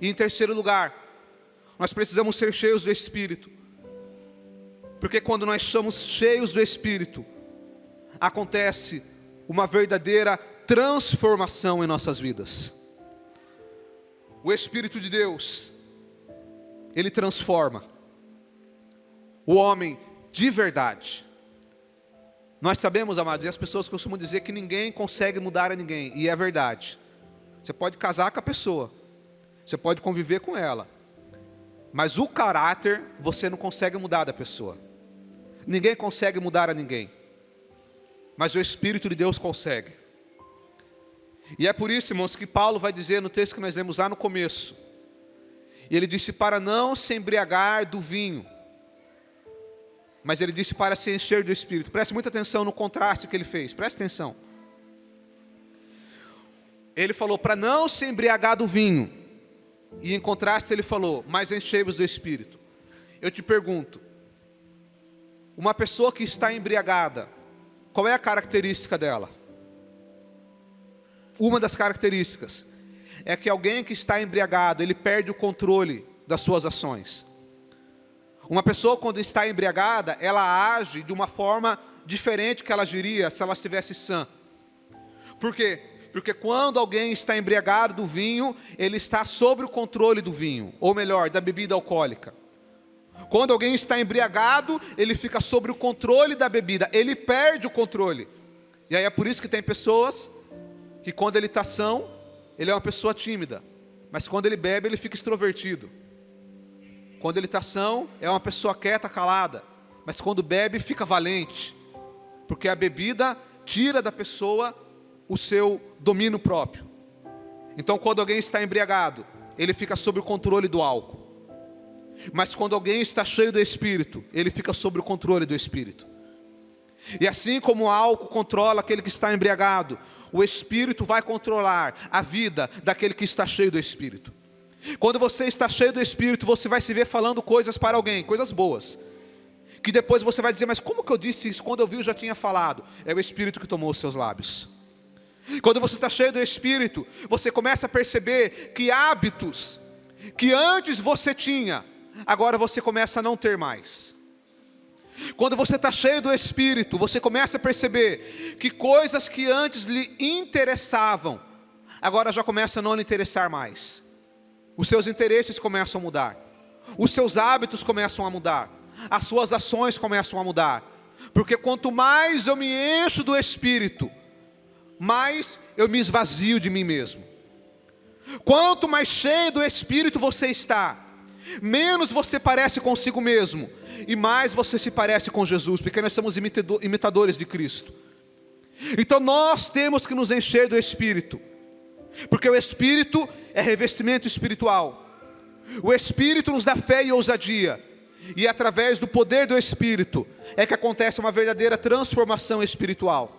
E em terceiro lugar, nós precisamos ser cheios do Espírito. Porque quando nós somos cheios do Espírito, acontece uma verdadeira transformação em nossas vidas. O Espírito de Deus, ele transforma o homem de verdade. Nós sabemos, amados, e as pessoas costumam dizer que ninguém consegue mudar a ninguém, e é verdade. Você pode casar com a pessoa, você pode conviver com ela, mas o caráter você não consegue mudar da pessoa. Ninguém consegue mudar a ninguém, mas o Espírito de Deus consegue. E é por isso, irmãos, que Paulo vai dizer no texto que nós lemos lá no começo, e ele disse para não se embriagar do vinho, mas ele disse para se encher do Espírito. Preste muita atenção no contraste que ele fez, preste atenção. Ele falou para não se embriagar do vinho, e em contraste ele falou, mas enchei-vos do Espírito. Eu te pergunto, uma pessoa que está embriagada, qual é a característica dela? Uma das características é que alguém que está embriagado, ele perde o controle das suas ações. Uma pessoa quando está embriagada, ela age de uma forma diferente que ela agiria se ela estivesse sã. Por quê? Porque quando alguém está embriagado do vinho, ele está sob o controle do vinho, ou melhor, da bebida alcoólica. Quando alguém está embriagado, ele fica sob o controle da bebida, ele perde o controle. E aí é por isso que tem pessoas que quando ele está são, ele é uma pessoa tímida, mas quando ele bebe, ele fica extrovertido. Quando ele está são, é uma pessoa quieta, calada, mas quando bebe, fica valente, porque a bebida tira da pessoa o seu domínio próprio. Então quando alguém está embriagado, ele fica sob o controle do álcool. Mas quando alguém está cheio do Espírito, ele fica sob o controle do Espírito. E assim como o álcool controla aquele que está embriagado, o Espírito vai controlar a vida daquele que está cheio do Espírito. Quando você está cheio do Espírito, você vai se ver falando coisas para alguém, coisas boas, que depois você vai dizer, mas como que eu disse isso? Quando eu vi eu já tinha falado. É o Espírito que tomou os seus lábios. Quando você está cheio do Espírito, você começa a perceber que hábitos que antes você tinha, agora você começa a não ter mais. Quando você está cheio do Espírito, você começa a perceber que coisas que antes lhe interessavam, agora já começam a não lhe interessar mais. Os seus interesses começam a mudar, os seus hábitos começam a mudar, as suas ações começam a mudar. Porque quanto mais eu me encho do Espírito, mais eu me esvazio de mim mesmo. Quanto mais cheio do Espírito você está, menos você parece consigo mesmo, e mais você se parece com Jesus, porque nós somos imitadores de Cristo. Então nós temos que nos encher do Espírito, porque o Espírito é revestimento espiritual. O Espírito nos dá fé e ousadia, e através do poder do Espírito é que acontece uma verdadeira transformação espiritual.